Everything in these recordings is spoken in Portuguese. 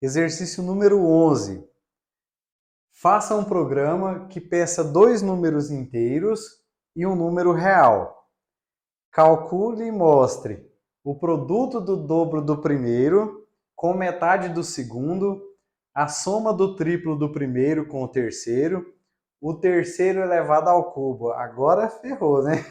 Exercício número 11. Faça um programa que peça dois números inteiros e um número real. Calcule e mostre o produto do dobro do primeiro com metade do segundo, a soma do triplo do primeiro com o terceiro elevado ao cubo. Agora ferrou, né?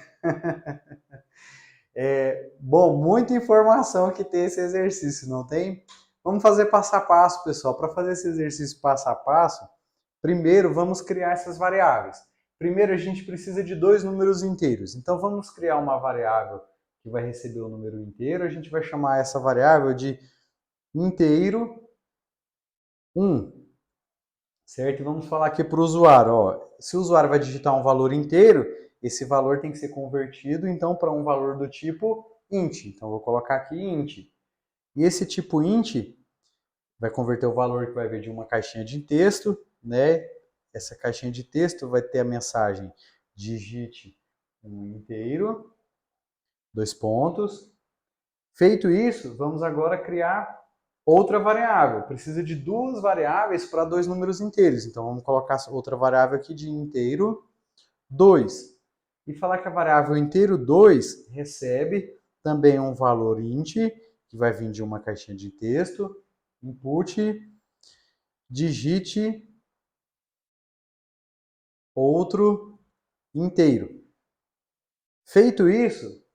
Bom, muita informação que tem esse exercício, não tem? Vamos fazer passo a passo, pessoal. Para fazer esse exercício passo a passo, primeiro vamos criar essas variáveis. Primeiro a gente precisa de dois números inteiros. Então vamos criar uma variável que vai receber o número inteiro. A gente vai chamar essa variável de inteiro 1. Certo? E vamos falar aqui para o usuário. Ó, se o usuário vai digitar um valor inteiro, esse valor tem que ser convertido então para um valor do tipo int. Então vou colocar aqui int. E esse tipo int vai converter o valor que vai vir de uma caixinha de texto, né? Essa caixinha de texto vai ter a mensagem digite um inteiro, dois pontos. Feito isso, vamos agora criar outra variável. Precisa de duas variáveis para dois números inteiros. Então vamos colocar outra variável aqui de inteiro 2. E falar que a variável inteiro 2 recebe também um valor int, que vai vir de uma caixinha de texto, input, digite outro inteiro. Feito isso,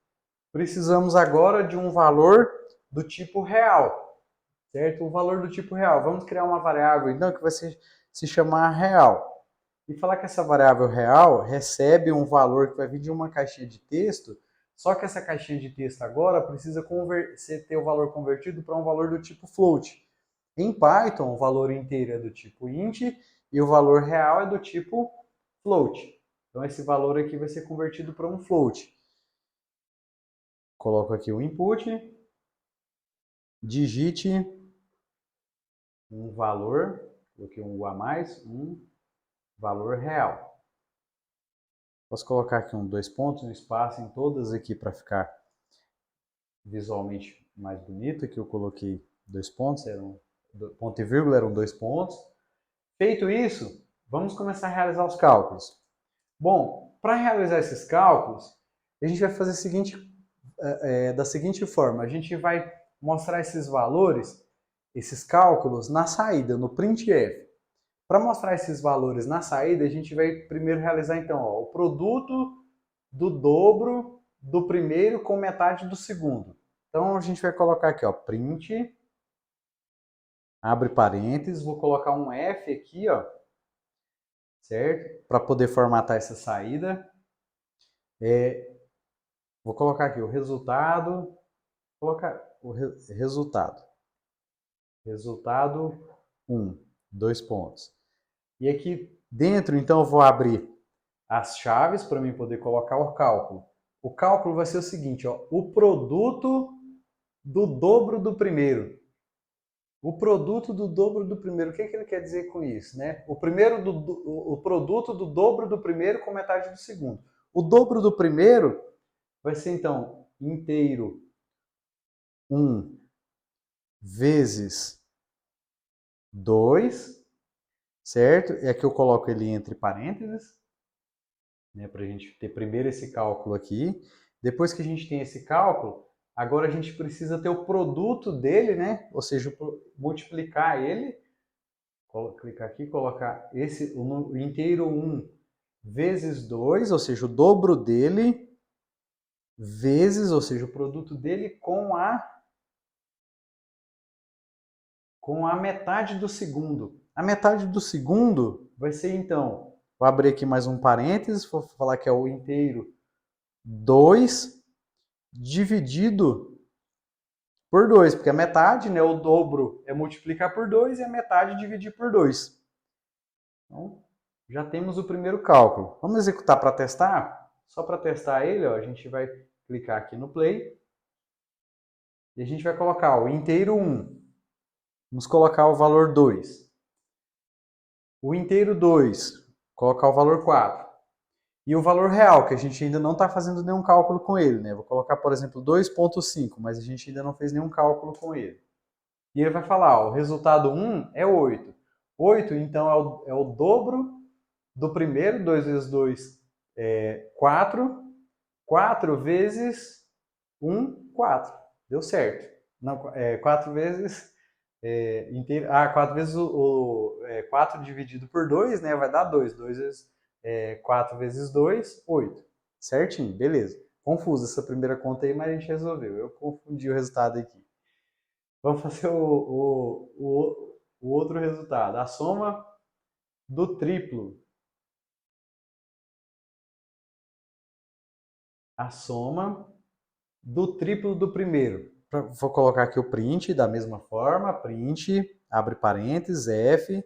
precisamos agora de um valor do tipo real, certo? O valor do tipo real. Vamos criar uma variável, então, que vai se chamar real. E falar que essa variável real recebe um valor que vai vir de uma caixinha de texto, só que essa caixinha de texto agora precisa ter o valor convertido para um valor do tipo float. Em Python, o valor inteiro é do tipo int e o valor real é do tipo float. Então esse valor aqui vai ser convertido para um float. Coloco aqui o input, digite um valor, coloquei um U a mais, um valor real. Posso colocar aqui dois pontos, um espaço em todas aqui para ficar visualmente mais bonito. Aqui eu coloquei dois pontos, ponto e vírgula eram dois pontos. Feito isso, vamos começar a realizar os cálculos. Bom, para realizar esses cálculos, a gente vai fazer da seguinte forma: a gente vai mostrar esses valores, esses cálculos na saída, no printf. Para mostrar esses valores na saída, a gente vai primeiro realizar então o produto do dobro do primeiro com metade do segundo. Então a gente vai colocar aqui, print, abre parênteses, vou colocar um F aqui, certo? Para poder formatar essa saída. Vou colocar aqui o resultado, colocar o resultado. Resultado 1, dois pontos. E aqui dentro, então, eu vou abrir as chaves para mim poder colocar o cálculo. O cálculo vai ser o seguinte, o produto do dobro do primeiro. O produto do dobro do primeiro. O que ele quer dizer com isso, né? O produto do dobro do primeiro com metade do segundo. O dobro do primeiro vai ser, então, inteiro 1 vezes 2, certo? E aqui eu coloco ele entre parênteses, né, para a gente ter primeiro esse cálculo aqui. Depois que a gente tem esse cálculo, agora a gente precisa ter o produto dele, né? Ou seja, multiplicar ele. Clicar aqui, colocar o inteiro 1 vezes 2, ou seja, o dobro dele, vezes, ou seja, o produto dele com a metade do segundo. A metade do segundo vai ser, então, vou abrir aqui mais um parênteses, vou falar que é o inteiro 2 dividido por 2, porque a metade, né, o dobro é multiplicar por 2 e a metade dividir por 2. Então, já temos o primeiro cálculo. Vamos executar para testar? Só para testar ele, a gente vai clicar aqui no play e a gente vai colocar o inteiro 1. Vamos colocar o valor 2. O inteiro 2, colocar o valor 4. E o valor real, que a gente ainda não está fazendo nenhum cálculo com ele, né? Vou colocar, por exemplo, 2,5, mas a gente ainda não fez nenhum cálculo com ele. E ele vai falar, ó, o resultado 1 é 8. 8, então, é o dobro do primeiro. 2 vezes 2 é 4. 4 vezes 1, 4. Deu certo. Não, 4 vezes... inteiro. 4 vezes 4 dividido por 2, né? Vai dar 2. 2 vezes 4 vezes 2, 8. Certinho, beleza. Confusa essa primeira conta aí, mas a gente resolveu. Eu confundi o resultado aqui. Vamos fazer o outro resultado. A soma do triplo. A soma do triplo do primeiro. Vou colocar aqui o print da mesma forma. Print, abre parênteses, F,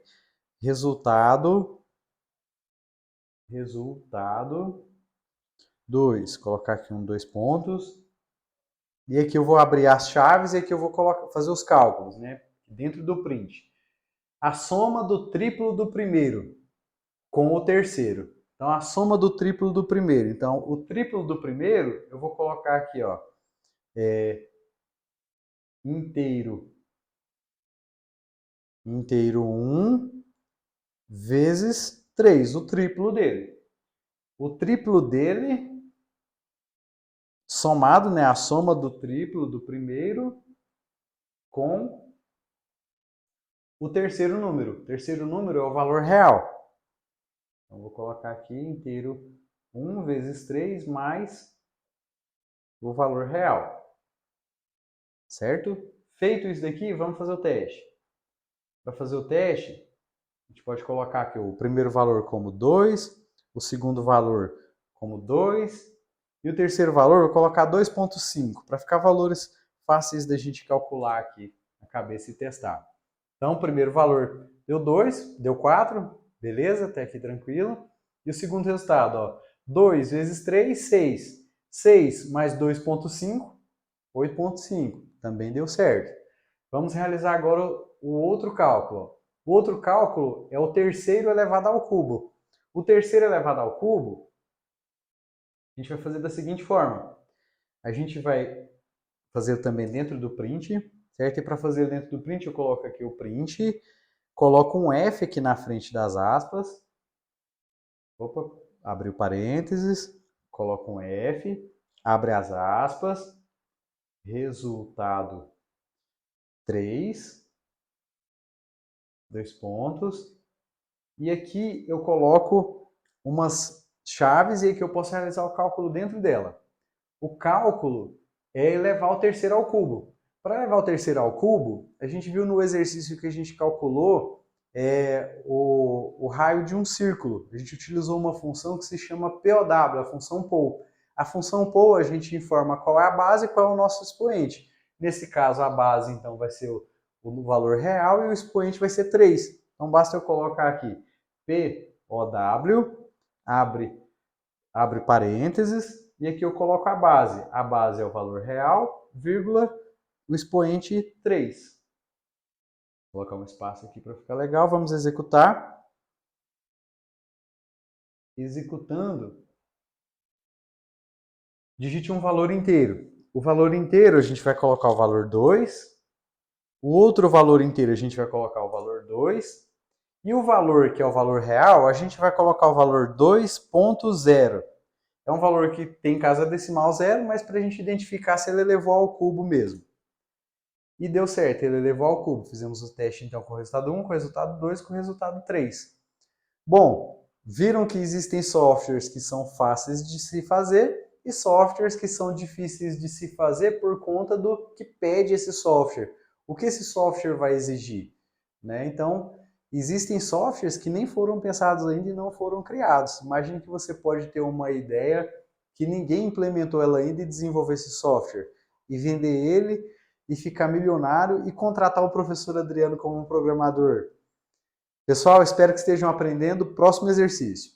resultado 2. Colocar aqui dois pontos. E aqui eu vou abrir as chaves e aqui eu vou fazer os cálculos, né? Dentro do print. A soma do triplo do primeiro com o terceiro. Então, a soma do triplo do primeiro. Então, o triplo do primeiro, eu vou colocar aqui, ó, inteiro 1 vezes 3, o triplo dele. O triplo dele, somado, né, a soma do triplo do primeiro com o terceiro número. O terceiro número é o valor real. Então, vou colocar aqui inteiro 1 vezes 3 mais o valor real. Certo? Feito isso daqui, vamos fazer o teste. Para fazer o teste, a gente pode colocar aqui o primeiro valor como 2, o segundo valor como 2, e o terceiro valor, vou colocar 2,5, para ficar valores fáceis da gente calcular aqui na cabeça e testar. Então, o primeiro valor deu 2, deu 4, beleza, até aqui tranquilo. E o segundo resultado, ó, 2 vezes 3, 6. 6 mais 2,5, 8,5. Também deu certo. Vamos realizar agora o outro cálculo. O outro cálculo é o terceiro elevado ao cubo. O terceiro elevado ao cubo, a gente vai fazer da seguinte forma. A gente vai fazer também dentro do print, certo? E para fazer dentro do print, eu coloco aqui o print, coloco um F aqui na frente das aspas. Opa, abriu parênteses, coloco um F, abre as aspas, resultado 3, 2 pontos. E aqui eu coloco umas chaves e aqui eu posso realizar o cálculo dentro dela. O cálculo é elevar o terceiro ao cubo. Para elevar o terceiro ao cubo, a gente viu no exercício que a gente calculou o raio de um círculo. A gente utilizou uma função que se chama POW, a função POW. A função POW a gente informa qual é a base e qual é o nosso expoente. Nesse caso, a base então vai ser o valor real e o expoente vai ser 3. Então basta eu colocar aqui POW, abre parênteses, e aqui eu coloco a base. A base é o valor real, vírgula, o expoente 3. Vou colocar um espaço aqui para ficar legal. Vamos executar. Executando, digite um valor inteiro. O valor inteiro a gente vai colocar o valor 2. O outro valor inteiro a gente vai colocar o valor 2. E o valor, que é o valor real, a gente vai colocar o valor 2,0. É um valor que tem casa decimal 0, mas para a gente identificar se ele elevou ao cubo mesmo. E deu certo, ele elevou ao cubo. Fizemos o teste então com o resultado 1, com o resultado 2, com o resultado 3. Bom, viram que existem softwares que são fáceis de se fazer e softwares que são difíceis de se fazer por conta do que pede esse software. O que esse software vai exigir? Né? Então, existem softwares que nem foram pensados ainda e não foram criados. Imagine que você pode ter uma ideia que ninguém implementou ela ainda e desenvolver esse software e vender ele e ficar milionário e contratar o professor Adriano como um programador. Pessoal, espero que estejam aprendendo. Próximo exercício.